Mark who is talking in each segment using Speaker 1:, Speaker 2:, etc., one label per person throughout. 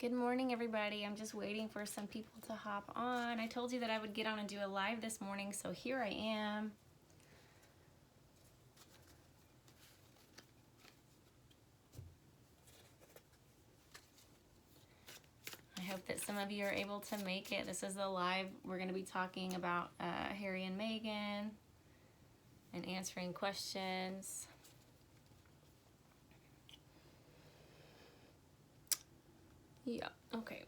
Speaker 1: Good morning, everybody. I'm just waiting for some people to hop on. I told you that I would get on and do a live this morning, so here I am. I hope that some of you are able to make it. This is the live. We're going to be talking about Harry and Meghan and answering questions. Yeah, okay.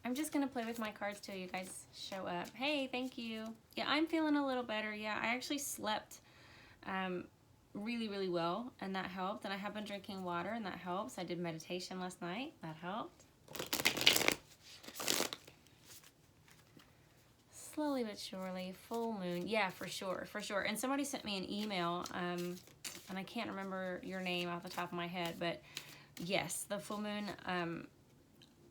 Speaker 1: I'm just going to play with my cards till you guys show up. Hey, thank you. Yeah, I'm feeling a little better. Yeah, I actually slept really, really well, and that helped. And I have been drinking water, and that helps. I did meditation last night. That helped. Slowly but surely, full moon. Yeah, for sure, for sure. And somebody sent me an email, and I can't remember your name off the top of my head, but yes, the full moon,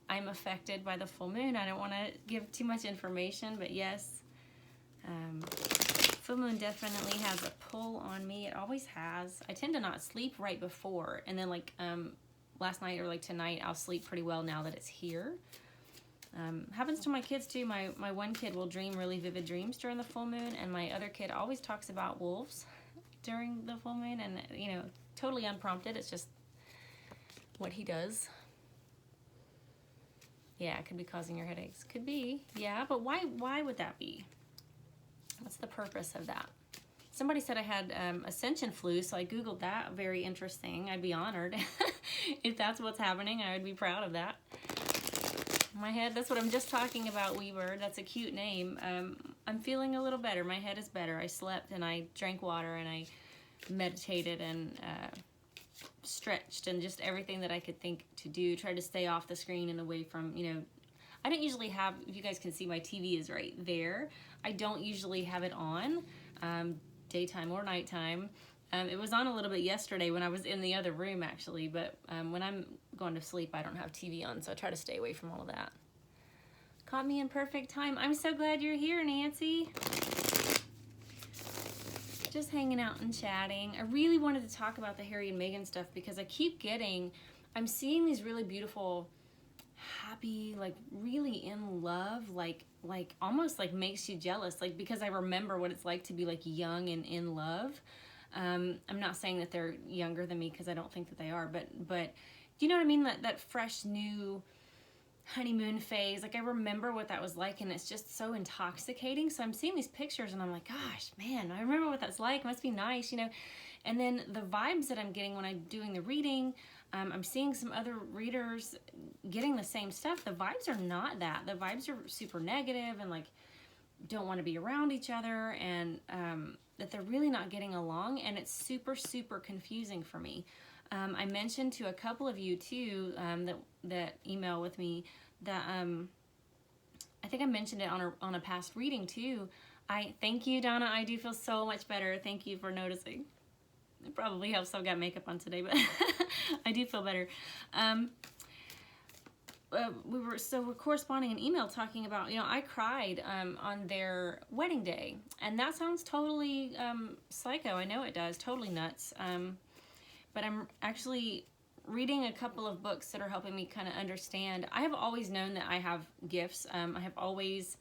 Speaker 1: I'm affected by the full moon. I don't want to give too much information, but yes, full moon definitely has a pull on me. It always has. I tend to not sleep right before, and then like last night or like tonight, I'll sleep pretty well now that it's here. Happens to my kids too. My one kid will dream really vivid dreams during the full moon, and my other kid always talks about wolves during the full moon, and you know, totally unprompted. It's just what he does. Yeah, it could be causing your headaches. Could be, yeah, but why would that be? What's the purpose of that? Somebody said I had ascension flu, so I Googled that. Very interesting. I'd be honored. If that's what's happening, I would be proud of that. My head, that's what I'm just talking about, Weaver. That's a cute name. I'm feeling a little better. My head is better. I slept and I drank water and I meditated and stretched and just everything that I could think to do. Tried to stay off the screen and away from, you know, I don't usually have, if you guys can see, my TV is right there. I don't usually have it on, daytime or nighttime. It was on a little bit yesterday when I was in the other room, actually, but when I'm going to sleep, I don't have TV on, so I try to stay away from all of that. Caught me in perfect time. I'm so glad you're here, Nancy. Just hanging out and chatting. I really wanted to talk about the Harry and Meghan stuff because I keep I'm seeing these really beautiful, happy, like really in love, like almost like makes you jealous, like because I remember what it's like to be like young and in love. I'm not saying that they're younger than me because I don't think that they are, but you know what I mean? That fresh new honeymoon phase, like I remember what that was like, and it's just so intoxicating. So I'm seeing these pictures and I'm like, gosh, man, I remember what that's like. It must be nice, you know. And then the vibes that I'm getting when I'm doing the reading, I'm seeing some other readers getting the same stuff. The vibes are not that. The vibes are super negative and like don't want to be around each other, and that they're really not getting along, and it's super, super confusing for me. I mentioned to a couple of you too that email with me that I think I mentioned it on a past reading too. Thank you, Donna. I do feel so much better. Thank you for noticing. It probably helps I've got makeup on today, but I do feel better. We're corresponding an email talking about, you know, I cried on their wedding day, and that sounds totally psycho. I know it does, totally nuts. But I'm actually reading a couple of books that are helping me kind of understand. I have always known that I have gifts. I have always,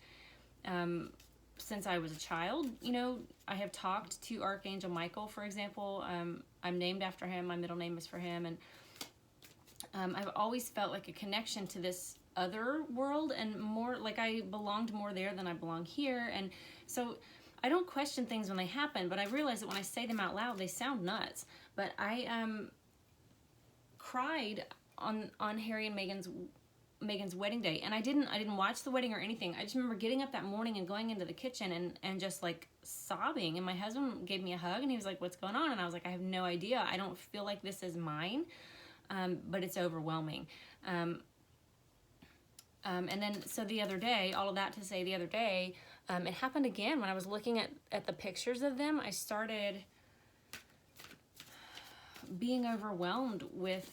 Speaker 1: since I was a child, you know, I have talked to Archangel Michael, for example. I'm named after him. My middle name is for him, and I've always felt like a connection to this other world, and more like I belonged more there than I belong here. And so I don't question things when they happen, but I realize that when I say them out loud, they sound nuts. But I cried on Harry and Meghan's wedding day, and I didn't watch the wedding or anything. I just remember getting up that morning and going into the kitchen and just like sobbing. And my husband gave me a hug, and he was like, "What's going on?" And I was like, "I have no idea. I don't feel like this is mine." But it's overwhelming. And then, so the other day, all of that to say the other day, it happened again when I was looking at the pictures of them. I started being overwhelmed with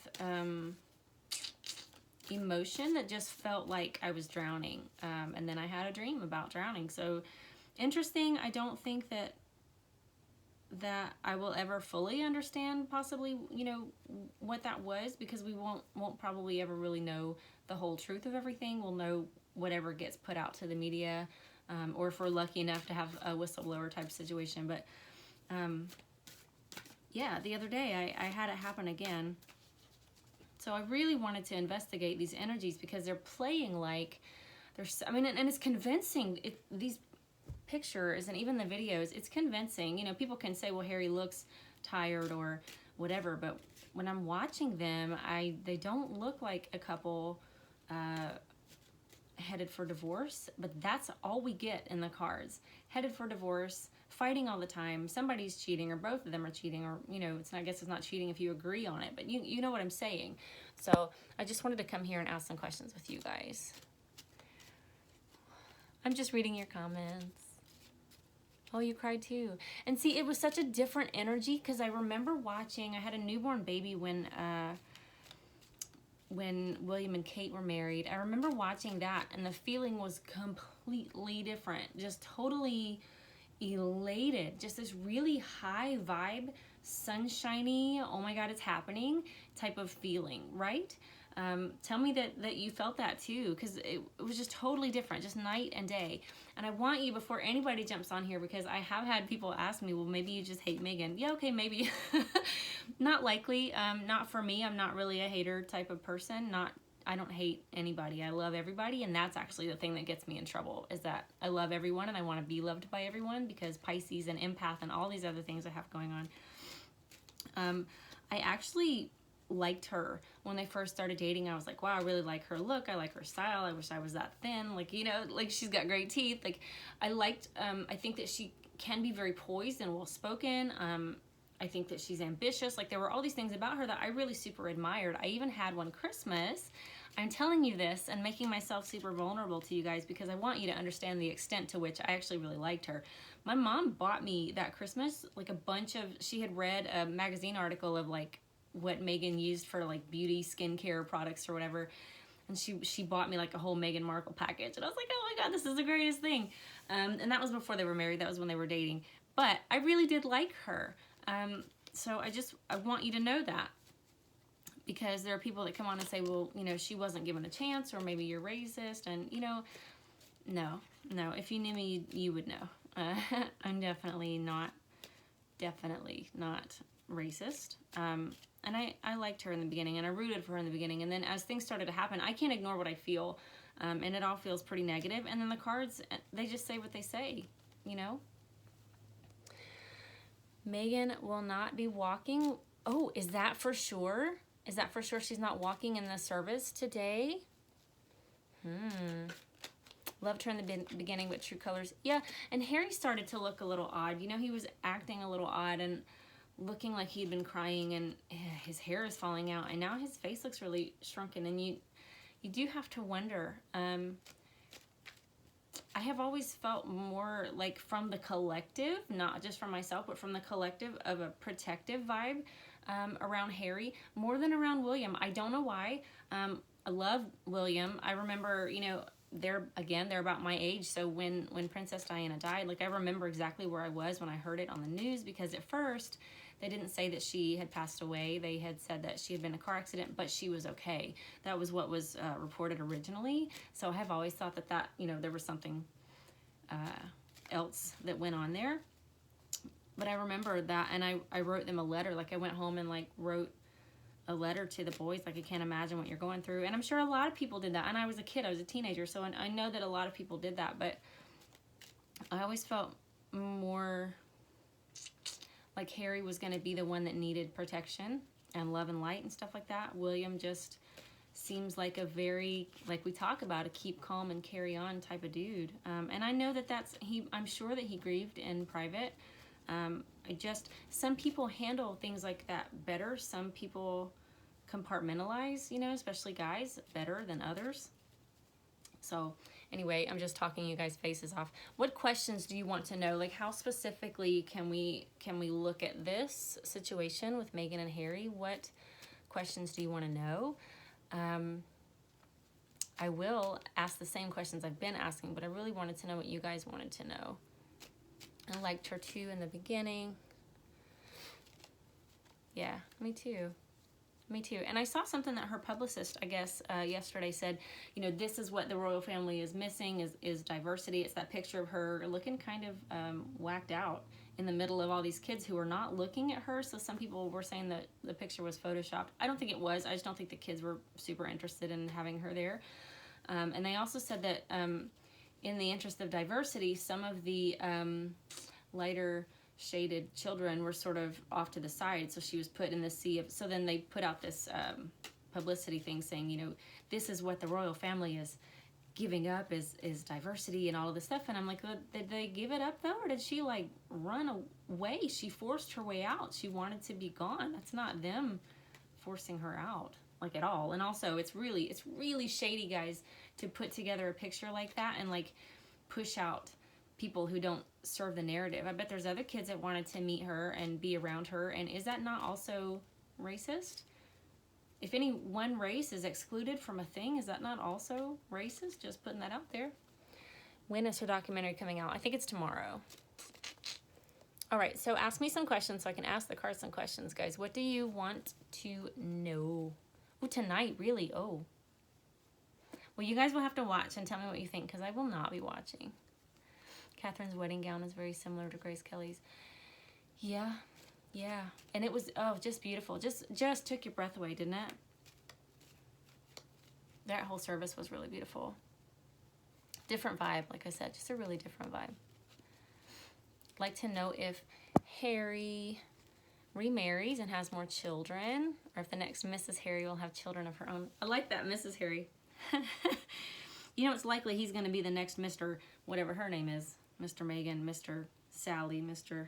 Speaker 1: emotion that just felt like I was drowning. And then I had a dream about drowning. So interesting. I don't think that that I will ever fully understand possibly, you know, what that was, because we won't probably ever really know the whole truth of everything. We'll know whatever gets put out to the media, or if we're lucky enough to have a whistleblower type situation. But yeah, the other day I had it happen again. So I really wanted to investigate these energies, because they're playing like there's, I mean, and it's convincing. These pictures and even the videos, it's convincing. You know, people can say, well, Harry looks tired or whatever, but when I'm watching them, they don't look like a couple headed for divorce. But that's all we get in the cards: headed for divorce, fighting all the time, somebody's cheating, or both of them are cheating, or, you know, I guess it's not cheating if you agree on it, but you know what I'm saying. So I just wanted to come here and ask some questions with you guys. I'm just reading your comments. Oh, you cried too. And see, it was such a different energy, because I remember watching, I had a newborn baby when William and Kate were married. I remember watching that, and the feeling was completely different. Just totally elated. Just this really high vibe, sunshiny, oh my God, it's happening type of feeling, right? Tell me that you felt that too, because it was just totally different, just night and day. And I want you, before anybody jumps on here, because I have had people ask me, well, maybe you just hate Meghan. Yeah, okay, maybe. Not likely. Not for me. I'm not really a hater type of person. I don't hate anybody. I love everybody, and that's actually the thing that gets me in trouble, is that I love everyone and I want to be loved by everyone, because Pisces and empath and all these other things I have going on. I actually liked her when they first started dating. I was like, wow, I really like her look. I like her style. I wish I was that thin. Like, you know, like, she's got great teeth. Like, I think that she can be very poised and well-spoken. I think that she's ambitious. Like, there were all these things about her that I really super admired. I even had one Christmas. I'm telling you this and making myself super vulnerable to you guys, because I want you to understand the extent to which I actually really liked her. My mom bought me that Christmas, like, she had read a magazine article of, like, what Meghan used for, like, beauty skincare products or whatever, and she bought me, like, a whole Meghan Markle package, and I was like, oh my God, this is the greatest thing. And that was before they were married. That was when they were dating. But I really did like her. So I want you to know that, because there are people that come on and say, well, you know, she wasn't given a chance, or maybe you're racist. And, you know, no, if you knew me, you would know. I'm definitely not racist. And I liked her in the beginning, and I rooted for her in the beginning. And then as things started to happen, I can't ignore what I feel. And it all feels pretty negative. And then the cards, they just say what they say, you know? Meghan will not be walking. Oh, is that for sure? Is that for sure she's not walking in the service today? Loved her in the beginning, but true colors. Yeah, and Harry started to look a little odd. You know, he was acting a little odd and looking like he'd been crying, and his hair is falling out, and now his face looks really shrunken, and you do have to wonder. I have always felt more like, from the collective, not just from myself, but from the collective, of a protective vibe around Harry, more than around William. I don't know why. I love William. I remember, you know, they're about my age. So when Princess Diana died, like, I remember exactly where I was when I heard it on the news, because at first they didn't say that she had passed away. They had said that she had been in a car accident, but she was okay. That was what was reported originally. So I have always thought that, you know, there was something else that went on there. But I remember that, and I wrote them a letter. Like, I went home and, like, wrote a letter to the boys, like, I can't imagine what you're going through. And I'm sure a lot of people did that. And I was a kid, I was a teenager, so I know that a lot of people did that. But I always felt more like Harry was going to be the one that needed protection and love and light and stuff like that. William just seems like a very, like we talk about, a keep calm and carry on type of dude. And I know that I'm sure that he grieved in private. Some people handle things like that better. Some people compartmentalize, you know, especially guys, better than others. So anyway, I'm just talking you guys' faces off. What questions do you want to know? Like, how specifically can we look at this situation with Meghan and Harry? What questions do you want to know? I will ask the same questions I've been asking, but I really wanted to know what you guys wanted to know. I liked her too in the beginning. Yeah, me too. Me too. And I saw something that her publicist, I guess, yesterday said, you know, this is what the royal family is missing is diversity. It's that picture of her looking kind of whacked out in the middle of all these kids who are not looking at her. So some people were saying that the picture was photoshopped. I don't think it was. I just don't think the kids were super interested in having her there. And they also said that in the interest of diversity, some of the lighter shaded children were sort of off to the side, so she was put in the sea of, so then they put out this publicity thing saying, you know, this is what the royal family is giving up is diversity and all of this stuff. And I'm like, well, did they give it up though, or did she like run away? She forced her way out. She wanted to be gone. That's not them forcing her out, like, at all. And also it's really shady, guys, to put together a picture like that and like push out people who don't serve the narrative. I bet there's other kids that wanted to meet her and be around her. And is that not also racist? If any one race is excluded from a thing, is that not also racist? Just putting that out there. When is her documentary coming out? I think it's tomorrow. All right, so ask me some questions so I can ask the cards some questions, guys. What do you want to know? Oh, tonight, really? Oh. Well, you guys will have to watch and tell me what you think, because I will not be watching. Catherine's wedding gown is very similar to Grace Kelly's. Yeah, yeah. And it was, oh, just beautiful. Just took your breath away, didn't it? That whole service was really beautiful. Different vibe, like I said, just a really different vibe. Like to know if Harry remarries and has more children, or if the next Mrs. Harry will have children of her own. I like that, Mrs. Harry. You know, it's likely he's going to be the next Mr. whatever her name is. Mr. Meghan, Mr. Sally, Mr.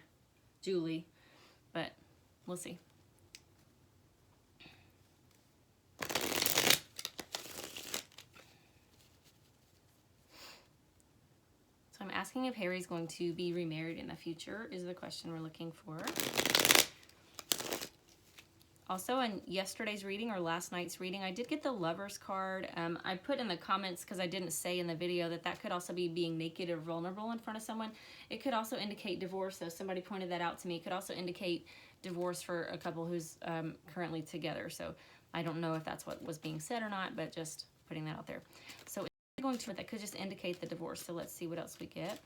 Speaker 1: Julie, but we'll see. So I'm asking if Harry's going to be remarried in the future is the question we're looking for. Also, in yesterday's reading or last night's reading, I did get the Lover's card. I put in the comments, because I didn't say in the video, that could also be being naked or vulnerable in front of someone. It could also indicate divorce, though. Somebody pointed that out to me. It could also indicate divorce for a couple who's currently together. So I don't know if that's what was being said or not, but just putting that out there. So it's going to, that could just indicate the divorce. So let's see what else we get.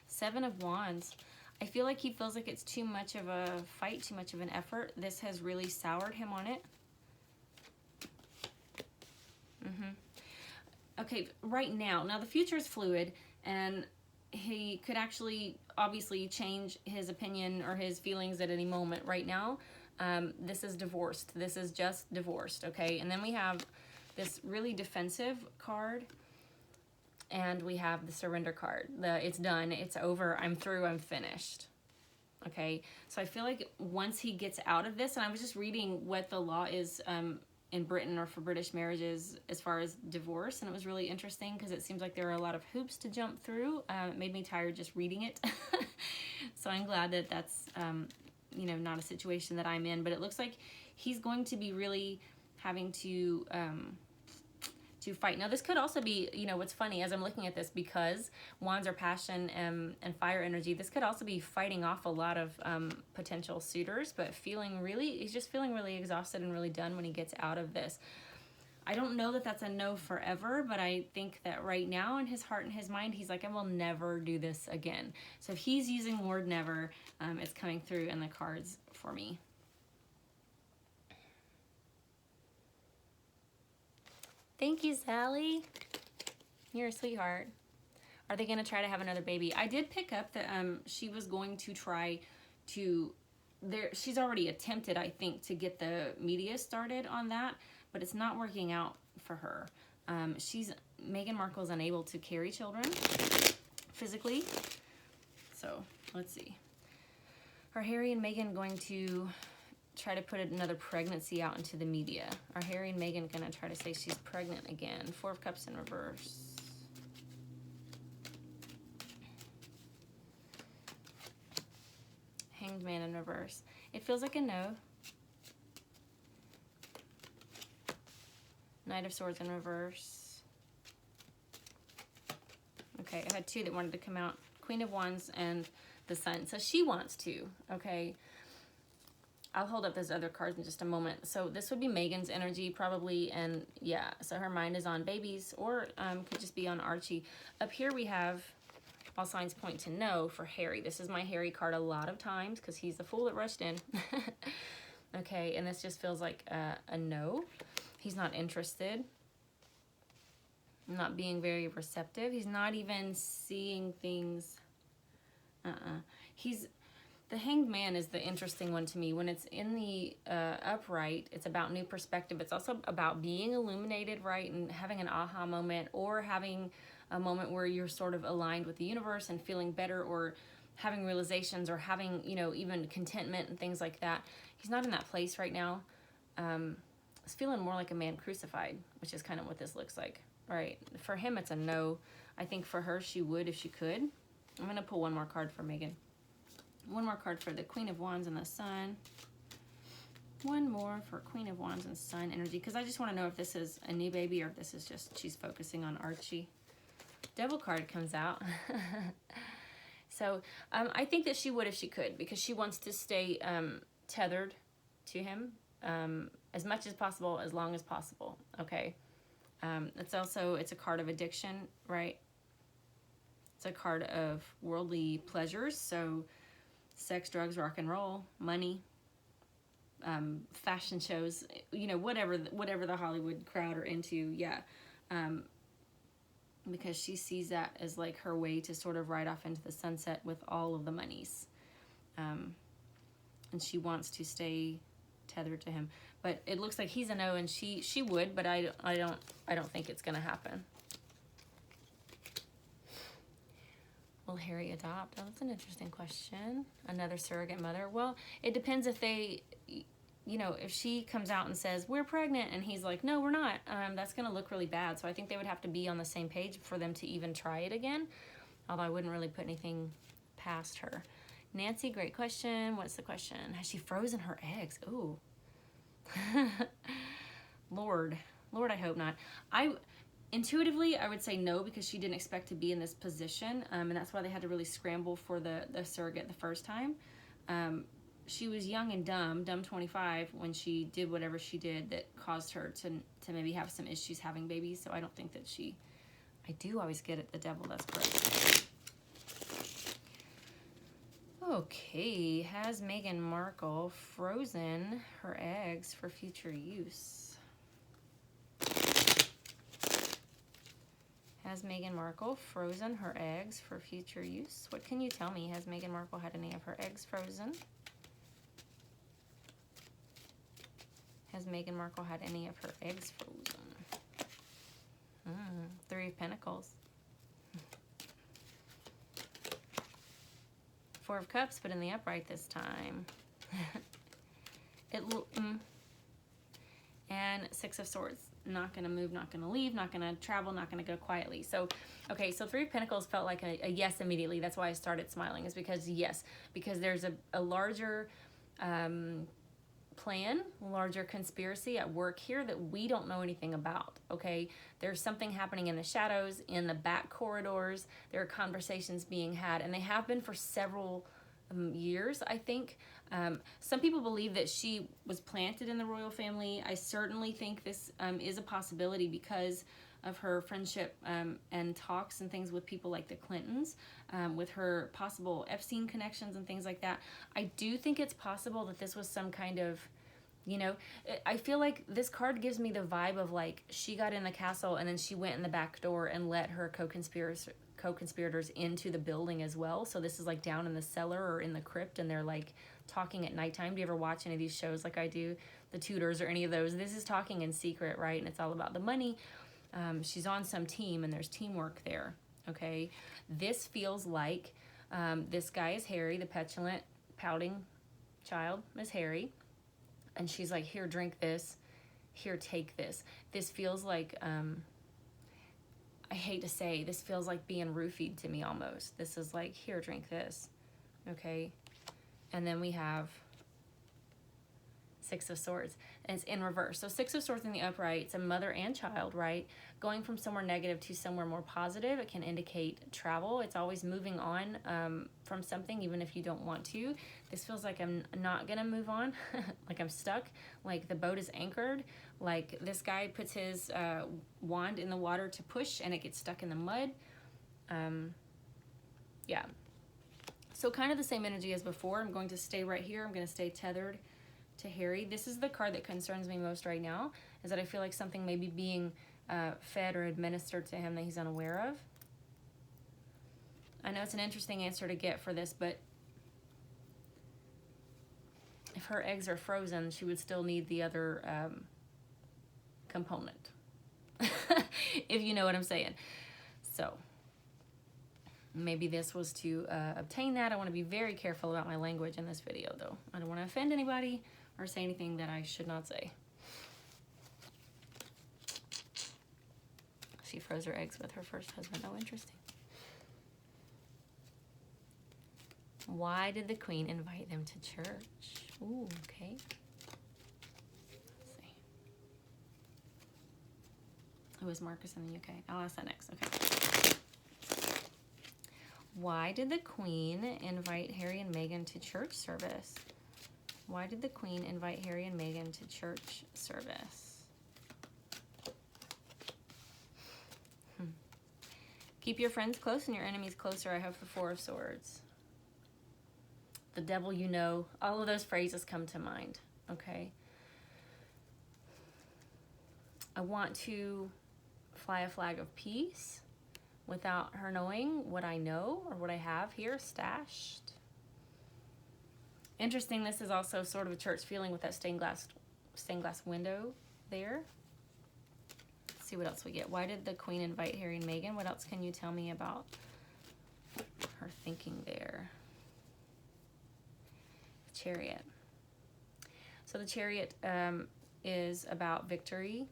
Speaker 1: Seven of Wands. I feel like he feels like it's too much of a fight, too much of an effort. This has really soured him on it. Okay, right now. Now, the future is fluid, and he could actually, obviously, change his opinion or his feelings at any moment. Right now, this is divorced. This is just divorced, okay? And then we have this really defensive card. And we have the surrender card. It's done, it's over, I'm through, I'm finished. Okay, so I feel like once he gets out of this, and I was just reading what the law is in Britain or for British marriages as far as divorce, and it was really interesting because it seems like there are a lot of hoops to jump through. It made me tired just reading it. So I'm glad that that's, you know, not a situation that I'm in, but it looks like he's going to be really having to fight. Now, this could also be, you know, what's funny as I'm looking at this, because wands are passion and fire energy, this could also be fighting off a lot of potential suitors, but he's just feeling really exhausted and really done when he gets out of this. I don't know that that's a no forever, but I think that right now in his heart and his mind, he's like, I will never do this again. So if he's using the word never, it's coming through in the cards for me. Thank you, Sally. You're a sweetheart. Are they going to try to have another baby? I did pick up that she was going to try to... She's already attempted, I think, to get the media started on that, but it's not working out for her. Meghan Markle is unable to carry children physically. So, let's see. Are Harry and Meghan going to try to put another pregnancy out into the media? Are Harry and Meghan going to try to say she's pregnant again? Four of Cups in reverse. Hanged Man in reverse. It feels like a no. Knight of Swords in reverse. Okay, I had two that wanted to come out. Queen of Wands and the sun. So she wants to, okay? I'll hold up those other cards in just a moment. So this would be Meghan's energy probably, and yeah, so her mind is on babies, or could just be on Archie. Up here we have all signs point to no for Harry. This is my Harry card a lot of times because he's the fool that rushed in. Okay, and this just feels like a no. He's not interested. Not being very receptive. He's not even seeing things. The Hanged Man is the interesting one to me. When it's in the upright, it's about new perspective. It's also about being illuminated, right, and having an aha moment, or having a moment where you're sort of aligned with the universe and feeling better, or having realizations, or having, you know, even contentment and things like that. He's not in that place right now. It's feeling more like a man crucified, which is kind of what this looks like, right? For him, it's a no. I think for her, she would if she could. I'm going to pull one more card for Meghan. One more card for the Queen of Wands and the Sun. One more for Queen of Wands and Sun energy, because I just want to know if this is a new baby or if this is just she's focusing on Archie. Devil card comes out. So I think that she would if she could, because she wants to stay tethered to him as much as possible, as long as possible, okay? It's a card of addiction, right? It's a card of worldly pleasures, so sex, drugs, rock and roll, money, fashion shows, you know, whatever the Hollywood crowd are into, yeah. Because she sees that as like her way to sort of ride off into the sunset with all of the monies. And she wants to stay tethered to him. But it looks like he's a no, and she would, but I don't think it's gonna happen. Will Harry adopt? Oh, that's an interesting question. Another surrogate mother. Well, it depends if they, you know, if she comes out and says, we're pregnant, and he's like, no, we're not, that's going to look really bad. So I think they would have to be on the same page for them to even try it again. Although I wouldn't really put anything past her. Nancy, great question. What's the question? Has she frozen her eggs? Ooh. Lord, I hope not. Intuitively, I would say no, because she didn't expect to be in this position, and that's why they had to really scramble for the surrogate the first time. She was young and dumb 25, when she did whatever she did that caused her to maybe have some issues having babies, so I don't think that I do always get it, the devil, that's great. Okay, has Meghan Markle frozen her eggs for future use? Has Meghan Markle frozen her eggs for future use? What can you tell me? Has Meghan Markle had any of her eggs frozen? Has Meghan Markle had any of her eggs frozen? Three of Pentacles. Four of Cups, but in the upright this time. And Six of Swords. Not going to move, not going to leave, not going to travel, not going to go quietly. So, okay, so Three of Pentacles felt like a yes immediately. That's why I started smiling, is because yes, because there's a larger plan, larger conspiracy at work here that we don't know anything about, okay? There's something happening in the shadows, in the back corridors. There are conversations being had, and they have been for several years, I think. Some people believe that she was planted in the royal family. I certainly think this is a possibility because of her friendship and talks and things with people like the Clintons, with her possible Epstein connections and things like that. I do think it's possible that this was some kind of, you know, I feel like this card gives me the vibe of like she got in the castle and then she went in the back door and let her co-conspirators into the building as well. So this is like down in the cellar or in the crypt, and they're like talking at nighttime. Do you ever watch any of these shows like I do, The Tudors or any of those? This is talking in secret, right? And it's all about the money. She's on some team and there's teamwork there, okay? This feels like this guy is Harry, the petulant, pouting child is Harry. And she's like, here, drink this. Here, take this. This feels like, I hate to say, this feels like being roofied to me almost. This is like, here, drink this, okay? And then we have Six of Swords, and it's in reverse. So Six of Swords in the upright, it's a mother and child, right? Going from somewhere negative to somewhere more positive. It can indicate travel. It's always moving on from something, even if you don't want to. This feels like I'm not gonna move on, like I'm stuck, like the boat is anchored, like this guy puts his wand in the water to push and it gets stuck in the mud. Yeah. So kind of the same energy as before. I'm going to stay right here. I'm going to stay tethered to Harry. This is the card that concerns me most right now, is that I feel like something may be being fed or administered to him that he's unaware of. I know it's an interesting answer to get for this, but if her eggs are frozen, she would still need the other component, if you know what I'm saying. So maybe this was to obtain that. I want to be very careful about my language in this video, though. I don't want to offend anybody or say anything that I should not say. She froze her eggs with her first husband. Oh, interesting. Why did the Queen invite them to church? Ooh, okay. Let's see. Who is Marcus in the UK? I'll ask that next. Okay. Why did the Queen invite Harry and Meghan to church service? Why did the Queen invite Harry and Meghan to church service? Keep your friends close and your enemies closer. I have the Four of Swords. The devil you know. All of those phrases come to mind, okay? I want to fly a flag of peace without her knowing what I know or what I have here stashed. Interesting, this is also sort of a church feeling with that stained glass window there. Let's see what else we get. Why did the Queen invite Harry and Meghan? What else can you tell me about her thinking there? The Chariot. So the Chariot is about victory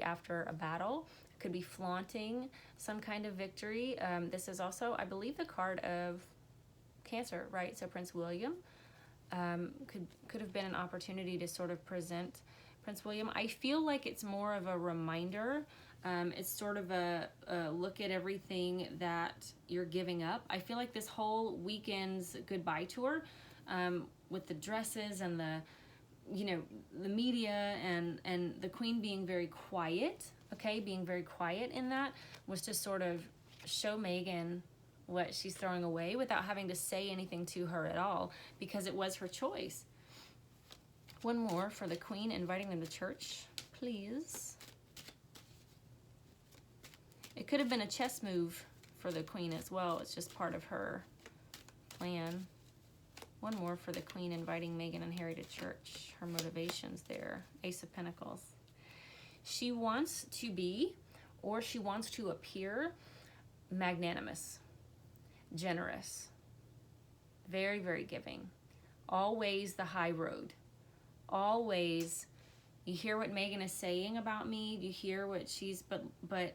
Speaker 1: after a battle. Could be flaunting some kind of victory. This is also, I believe, the card of Cancer, right? So Prince William could have been an opportunity to sort of present Prince William. I feel like it's more of a reminder. It's sort of a look at everything that you're giving up. I feel like this whole weekend's goodbye tour with the dresses and the media and the Queen being very quiet, okay, being very quiet in that, was to sort of show Meghan what she's throwing away without having to say anything to her at all, because it was her choice. One more for the Queen inviting them to church, please. It could have been a chess move for the Queen as well. It's just part of her plan. One more for the Queen inviting Meghan and Harry to church. Her motivations there. Ace of Pentacles. She wants to be, or she wants to appear, magnanimous, generous, very, very giving. Always the high road. Always, you hear what Meghan is saying about me. You hear what she's, but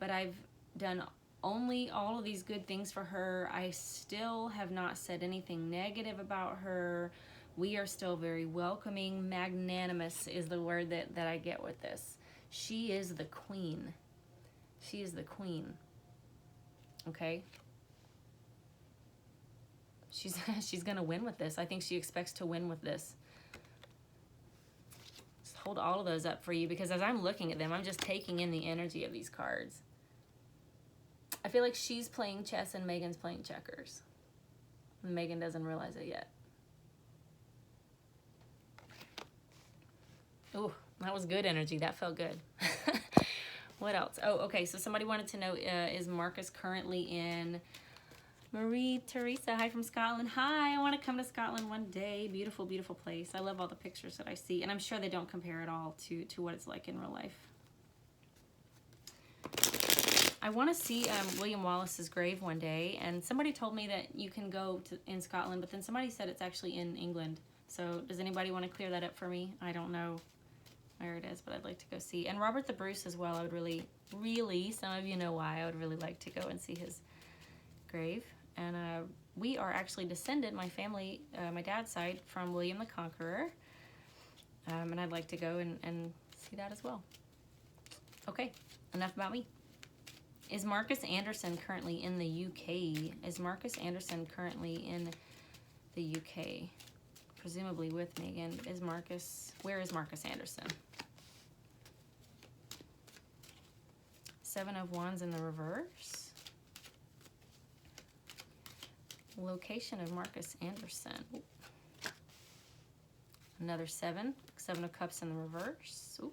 Speaker 1: I've done only all of these good things for her. I still have not said anything negative about her. We are still very welcoming. Magnanimous is the word that I get with this. She is the Queen. She is the Queen. Okay? She's gonna win with this. I think she expects to win with this. Just hold all of those up for you, because as I'm looking at them, I'm just taking in the energy of these cards. I feel like she's playing chess and Meghan's playing checkers. And Meghan doesn't realize it yet. Ooh, that was good energy. That felt good. What else? Oh, okay. So somebody wanted to know, is Marcus currently in... Marie Teresa, hi from Scotland. Hi, I want to come to Scotland one day. Beautiful, beautiful place. I love all the pictures that I see. And I'm sure they don't compare at all to what it's like in real life. I want to see William Wallace's grave one day. And somebody told me that you can go in Scotland, but then somebody said it's actually in England. So does anybody want to clear that up for me? I don't know where it is, but I'd like to go see. And Robert the Bruce as well. I would really, some of you know why, I would really like to go and see his grave. And we are actually descended, my family, my dad's side, from William the Conqueror. And I'd like to go and see that as well. Okay, enough about me. Is Marcus Anderson currently in the UK? Is Marcus Anderson currently in the UK? Presumably with Meghan. Where is Marcus Anderson? 7 of Wands in the reverse. Location of Marcus Anderson. Ooh. Another 7 of Cups in the reverse. Ooh.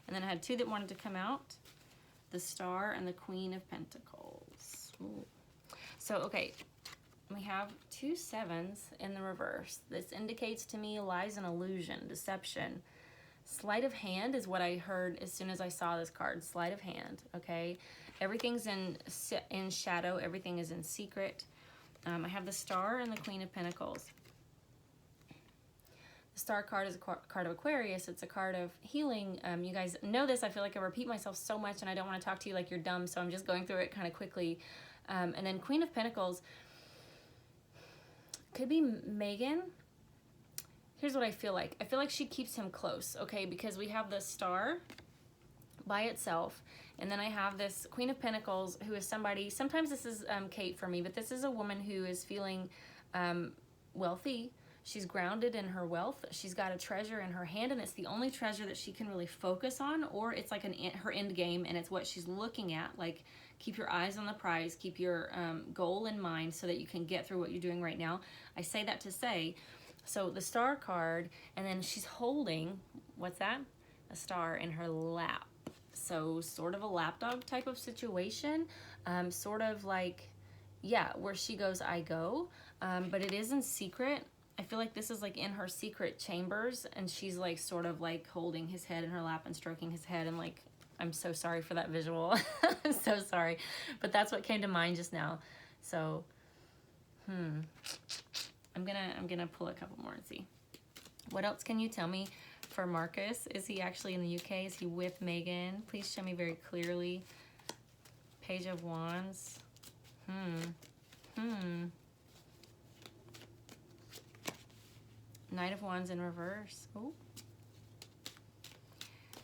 Speaker 1: And then I had 2 that wanted to come out. The Star and the Queen of Pentacles. Ooh. So, okay, we have 2 7s in the reverse. This indicates to me lies and illusion, deception. Sleight of hand is what I heard as soon as I saw this card. Sleight of hand, okay? Everything's in shadow. Everything is in secret. I have the Star and the Queen of Pentacles. The Star card is a card of Aquarius. It's a card of healing. You guys know this. I feel like I repeat myself so much, and I don't want to talk to you like you're dumb, so I'm just going through it kind of quickly. And then Queen of Pentacles could be Meghan. Here's what I feel like. I feel like she keeps him close, okay? Because we have the Star by itself, and then I have this Queen of Pentacles, who is somebody, sometimes this is Kate for me, but this is a woman who is feeling wealthy. She's grounded in her wealth. She's got a treasure in her hand, and it's the only treasure that she can really focus on, or it's like her end game, and it's what she's looking at. Like, keep your eyes on the prize, keep your goal in mind so that you can get through what you're doing right now. I say that to say, so the Star card, and then she's holding, what's that? A star in her lap. So sort of a lapdog type of situation, sort of like, yeah, where she goes, I go, but it is in secret. I feel like this is like in her secret chambers, and she's like sort of like holding his head in her lap and stroking his head, and like, I'm so sorry for that visual. I'm so sorry, but that's what came to mind just now. So, I'm gonna pull a couple more and see. What else can you tell me for Marcus? Is he actually in the UK? Is he with Meghan? Please show me very clearly. Page of Wands. Knight of Wands in reverse. Oh.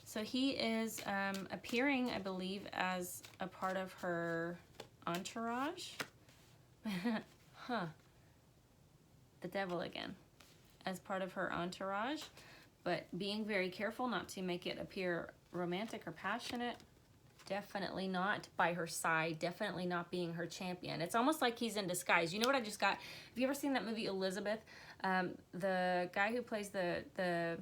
Speaker 1: So he is appearing, I believe, as a part of her entourage. Huh. The Devil again. As part of her entourage, but being very careful not to make it appear romantic or passionate. Definitely not by her side. Definitely not being her champion. It's almost like he's in disguise. You know what I just got? Have you ever seen that movie Elizabeth? The guy who plays the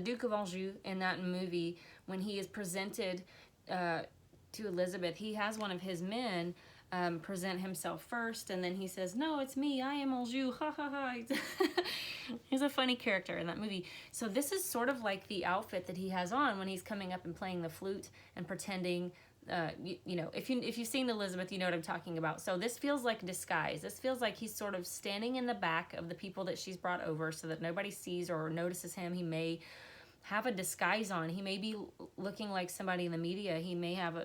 Speaker 1: Duke of Anjou in that movie, when he is presented to Elizabeth, he has one of his men present himself first, and then he says, no, it's me, I am Anjou, ha ha ha. He's a funny character in that movie. So this is sort of like the outfit that he has on when he's coming up and playing the flute and pretending, you know, if you've seen Elizabeth, you know what I'm talking about. So this feels like disguise. This feels like he's sort of standing in the back of the people that she's brought over so that nobody sees or notices him. He may have a disguise on. He may be looking like somebody in the media. He may have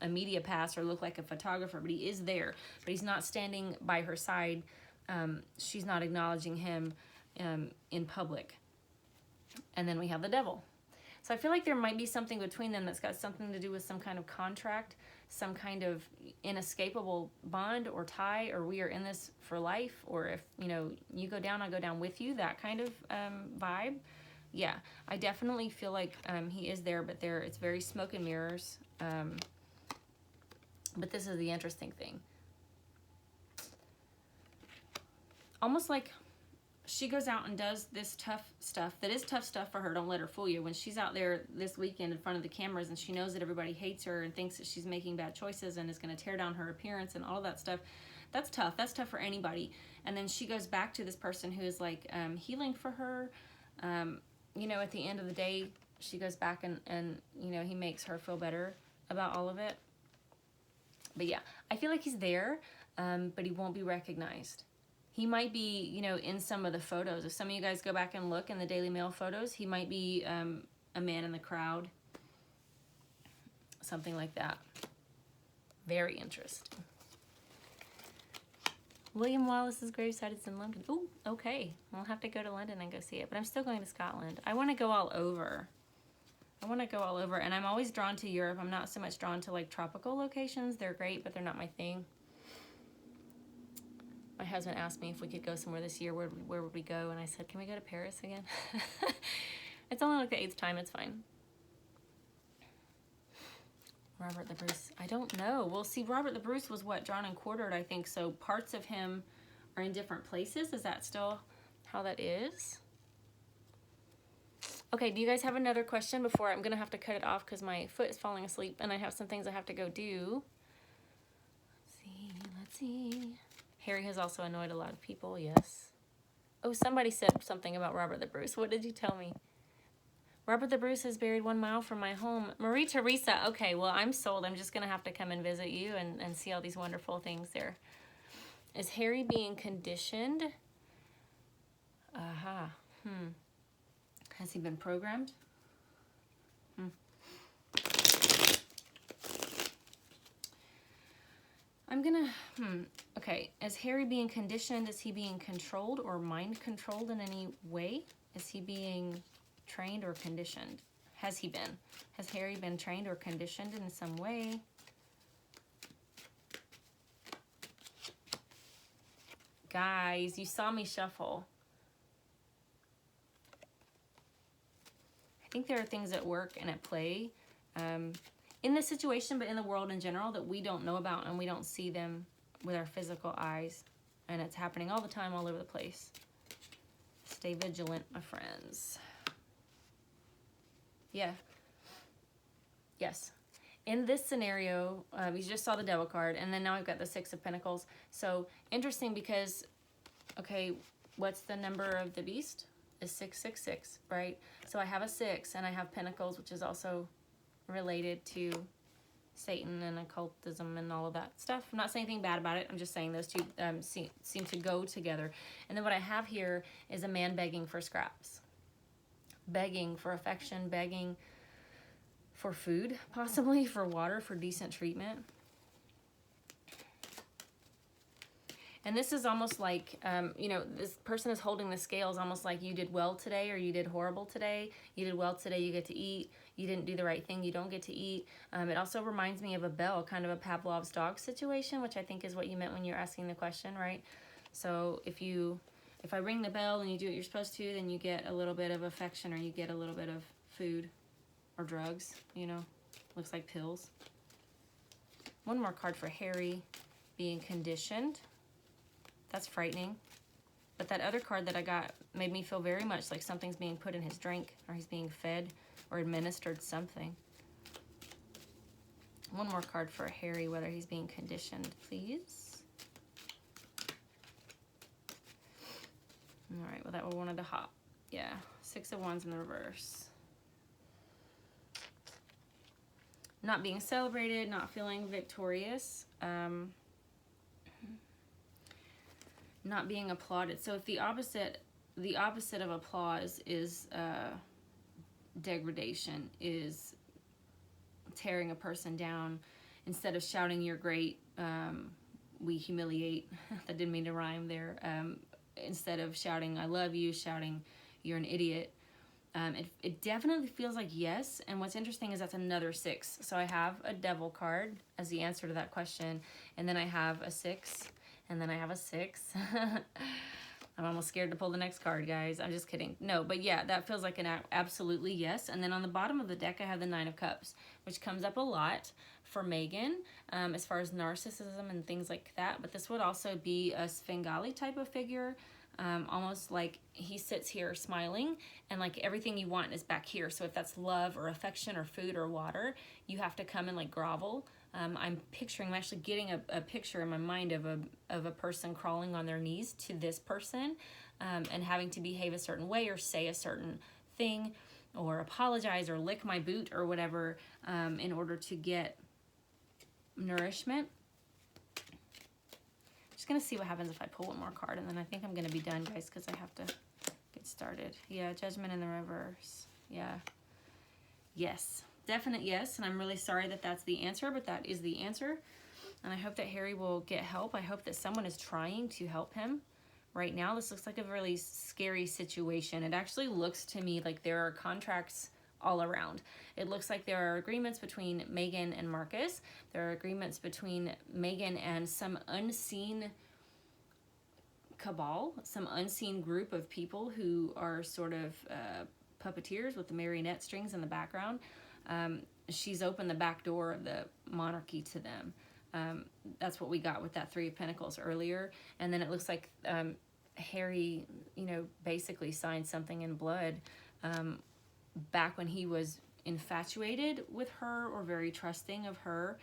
Speaker 1: a media pass or look like a photographer, but he is there, but he's not standing by her side. She's not acknowledging him in public. And then we have the Devil. So I feel like there might be something between them that's got something to do with some kind of contract, some kind of inescapable bond or tie, or we are in this for life, or if, you go down, I go down with you, that kind of vibe. Yeah, I definitely feel like he is there, but it's very smoke and mirrors. But this is the interesting thing. Almost like she goes out and does this tough stuff that is tough stuff for her. Don't let her fool you. When she's out there this weekend in front of the cameras and she knows that everybody hates her and thinks that she's making bad choices and is going to tear down her appearance and all of that stuff, that's tough. That's tough for anybody. And then she goes back to this person who is like healing for her. At the end of the day, she goes back and he makes her feel better about all of it. But yeah, I feel like he's there, but he won't be recognized. He might be, in some of the photos. If some of you guys go back and look in the Daily Mail photos, he might be a man in the crowd. Something like that. Very interesting. William Wallace's gravesite is in London. Oh, okay. I'll have to go to London and go see it. But I'm still going to Scotland. I want to go all over. And I'm always drawn to Europe. I'm not so much drawn to like tropical locations. They're great, but they're not my thing. My husband asked me if we could go somewhere this year. Where would we go? And I said, can we go to Paris again? It's only like the 8th time. It's fine. Robert the Bruce. I don't know. Well, see, Robert the Bruce was what? Drawn and quartered, I think. So parts of him are in different places. Is that still how that is? Okay, do you guys have another question before I'm going to have to cut it off because my foot is falling asleep and I have some things I have to go do. Let's see. Harry has also annoyed a lot of people, yes. Oh, somebody said something about Robert the Bruce. What did you tell me? Robert the Bruce is buried 1 mile from my home. Marie Teresa, okay, well, I'm sold. I'm just going to have to come and visit you and see all these wonderful things there. Is Harry being conditioned? Aha. Has he been programmed? I'm gonna, okay. Is Harry being conditioned? Is he being controlled or mind controlled in any way? Is he being trained or conditioned? Has he been? Has Harry been trained or conditioned in some way? Guys, you saw me shuffle. I think there are things at work and at play in this situation, but in the world in general that we don't know about and we don't see them with our physical eyes. And it's happening all the time, all over the place. Stay vigilant, my friends. Yeah. Yes. In this scenario, you just saw the Devil card, and then now I've got the Six of Pentacles. So interesting because, okay, what's the number of the beast? Is 666, right? So I have a 6 and I have Pentacles, which is also related to Satan and occultism and all of that stuff. I'm not saying anything bad about it. I'm just saying those two seem to go together. And then what I have here is a man begging for scraps, begging for affection, begging for food, possibly for water, for decent treatment. And this is almost like, you know, this person is holding the scales almost like you did well today or you did horrible today. You did well today, you get to eat. You didn't do the right thing, you don't get to eat. It also reminds me of a bell, kind of a Pavlov's dog situation, which I think is what you meant when you're asking the question, right? So if I ring the bell and you do what you're supposed to, then you get a little bit of affection or you get a little bit of food or drugs, you know, looks like pills. One more card for Harry, being conditioned. That's frightening. But that other card that I got made me feel very much like something's being put in his drink or he's being fed or administered something. One more card for Harry, whether he's being conditioned, please. All right, well, that one wanted to hop. Yeah, 6 of Wands in the reverse. Not being celebrated, not feeling victorious. Not being applauded. So if the opposite of applause is degradation, is tearing a person down, instead of shouting you're great, we humiliate. That didn't mean to rhyme there. Instead of shouting I love you, shouting you're an idiot. It definitely feels like yes. And what's interesting is that's another 6. So I have a Devil card as the answer to that question, and then I have a 6. And then I have a 6. I'm almost scared to pull the next card, guys. I'm just kidding. No, but yeah, that feels like an absolutely yes. And then on the bottom of the deck, I have the 9 of Cups, which comes up a lot for Meghan as far as narcissism and things like that. But this would also be a Svengali type of figure, almost like he sits here smiling and like everything you want is back here. So if that's love or affection or food or water, you have to come and like grovel. I'm actually getting a picture in my mind of a person crawling on their knees to this person and having to behave a certain way or say a certain thing or apologize or lick my boot or whatever in order to get nourishment. Just gonna see what happens if I pull one more card, and then I think I'm gonna be done, guys, because I have to get started. Yeah, Judgment in the reverse. Yeah. Yes. Definite yes, and I'm really sorry that that's the answer, but that is the answer. And I hope that Harry will get help. I hope that someone is trying to help him. Right now, this looks like a really scary situation. It actually looks to me like there are contracts all around. It looks like there are agreements between Meghan and Marcus. There are agreements between Meghan and some unseen cabal, some unseen group of people who are sort of puppeteers with the marionette strings in the background. She's opened the back door of the monarchy to them. That's what we got with that Three of Pentacles earlier. And then it looks like Harry, you know, basically signed something in blood back when he was infatuated with her or very trusting of her.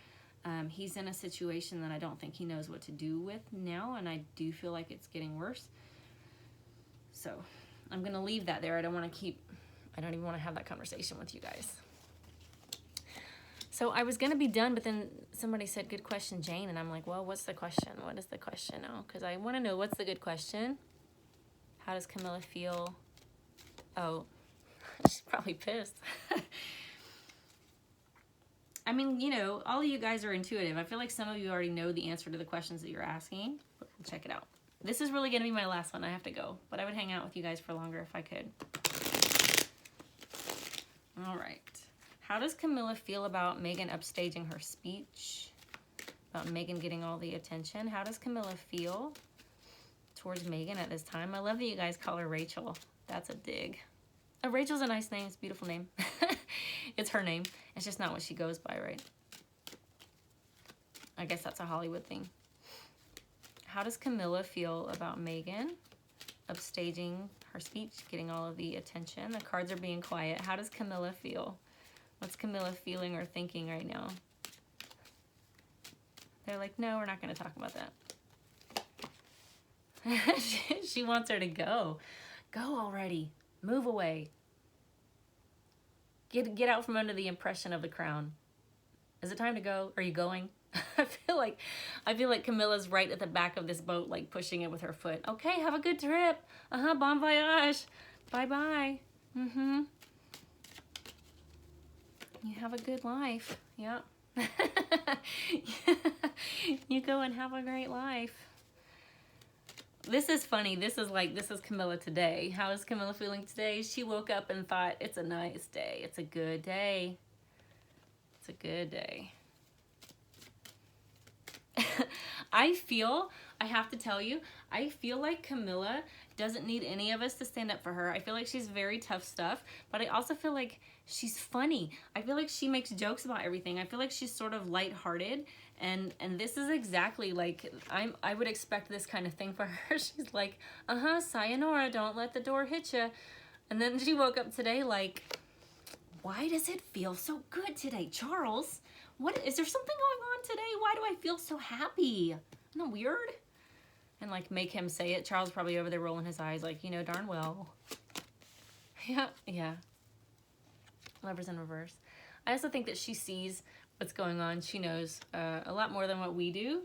Speaker 1: He's in a situation that I don't think he knows what to do with now, and I do feel like it's getting worse. So I'm going to leave that there. I don't even want to have that conversation with you guys. So I was going to be done, but then somebody said, good question, Jane. And I'm like, well, what's the question? What is the question? Oh, because I want to know what's the good question. How does Camilla feel? Oh, she's probably pissed. I mean, you know, all of you guys are intuitive. I feel like some of you already know the answer to the questions that you're asking. But we'll check it out. This is really going to be my last one. I have to go. But I would hang out with you guys for longer if I could. All right. How does Camilla feel about Meghan upstaging her speech? About Meghan getting all the attention? How does Camilla feel towards Meghan at this time? I love that you guys call her Rachel. That's a dig. Rachel's a nice name. It's a beautiful name. It's her name. It's just not what she goes by, right? I guess that's a Hollywood thing. How does Camilla feel about Meghan upstaging her speech, getting all of the attention? The cards are being quiet. How does Camilla feel? What's Camilla feeling or thinking right now? They're like, no, we're not going to talk about that. She wants her to go. Go already. Move away. Get out from under the impression of the crown. Is it time to go? Are you going? I feel like Camilla's right at the back of this boat, like pushing it with her foot. Okay, have a good trip. Bon voyage. Bye-bye. You have a good life. Yeah. You go and have a great life. This is funny. This is Camilla today. How is Camilla feeling today? She woke up and thought, it's a nice day. It's a good day. It's a good day. I have to tell you, I feel like Camilla doesn't need any of us to stand up for her. I feel like she's very tough stuff, but I also feel like she's funny. I feel like she makes jokes about everything. I feel like she's sort of lighthearted, and this is exactly like I would expect this kind of thing for her. She's like, sayonara, don't let the door hit you. And then she woke up today like, why does it feel so good today, Charles? What is there something going on today? Why do I feel so happy? Isn't that weird? And like make him say it. Charles probably over there rolling his eyes like, you know darn well. Yeah. Lovers in reverse. I also think that she sees what's going on. She knows a lot more than what we do.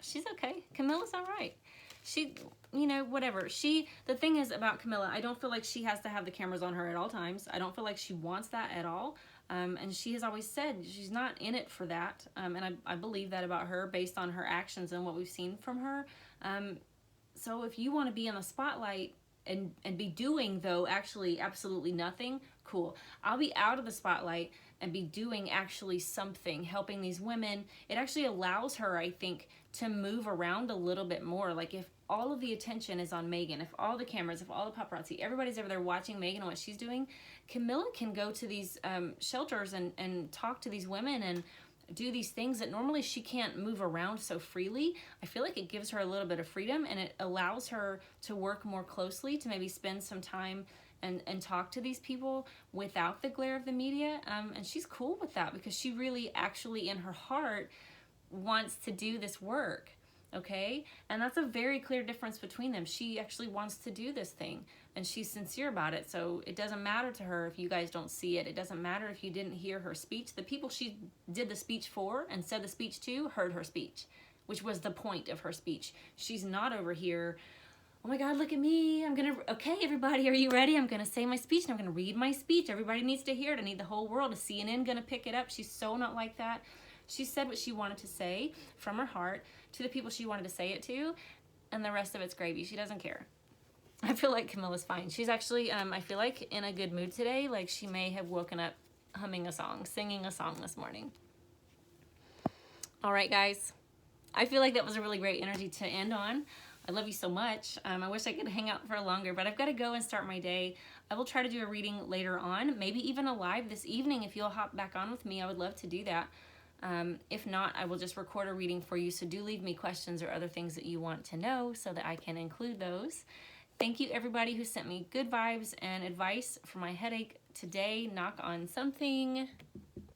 Speaker 1: She's okay. Camilla's all right. She, you know, whatever. The thing is about Camilla, I don't feel like she has to have the cameras on her at all times. I don't feel like she wants that at all. And she has always said she's not in it for that. And I believe that about her based on her actions and what we've seen from her. So if you want to be in the spotlight and be doing, though, actually absolutely nothing, cool. I'll be out of the spotlight and be doing actually something, helping these women. It actually allows her, I think, to move around a little bit more. Like if all of the attention is on Meghan, if all the cameras, if all the paparazzi, everybody's over there watching Meghan and what she's doing, Camilla can go to these shelters and talk to these women and do these things that normally she can't move around so freely. I feel like it gives her a little bit of freedom, and it allows her to work more closely, to maybe spend some time and talk to these people without the glare of the media. And she's cool with that because she really actually in her heart wants to do this work. Okay? And that's a very clear difference between them. She actually wants to do this thing and she's sincere about it. So it doesn't matter to her if you guys don't see it. It doesn't matter if you didn't hear her speech. The people she did the speech for and said the speech to heard her speech, which was the point of her speech. She's not over here, oh my God, look at me. Okay, everybody, are you ready? I'm going to say my speech and I'm going to read my speech. Everybody needs to hear it. I need the whole world. Is CNN going to pick it up? She's so not like that. She said what she wanted to say from her heart to the people she wanted to say it to, and the rest of it's gravy. She doesn't care. I feel like Camilla's fine. She's actually, I feel like in a good mood today. Like she may have woken up humming a song, singing a song this morning. All right, guys. I feel like that was a really great energy to end on. I love you so much. I wish I could hang out for longer, but I've got to go and start my day. I will try to do a reading later on, maybe even a live this evening. If you'll hop back on with me, I would love to do that. If not, I will just record a reading for you. So do leave me questions or other things that you want to know so that I can include those. Thank you, everybody who sent me good vibes and advice for my headache today. Knock on something.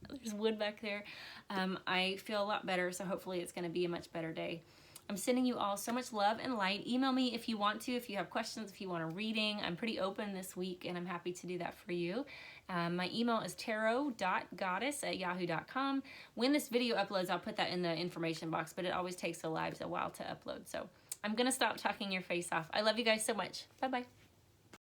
Speaker 1: There's wood back there. I feel a lot better, so hopefully it's going to be a much better day. I'm sending you all so much love and light. Email me if you want to, if you have questions, if you want a reading. I'm pretty open this week, and I'm happy to do that for you. My email is tarot.goddess@yahoo.com. When this video uploads, I'll put that in the information box, but it always takes the lives a while to upload. So I'm going to stop talking your face off. I love you guys so much. Bye-bye.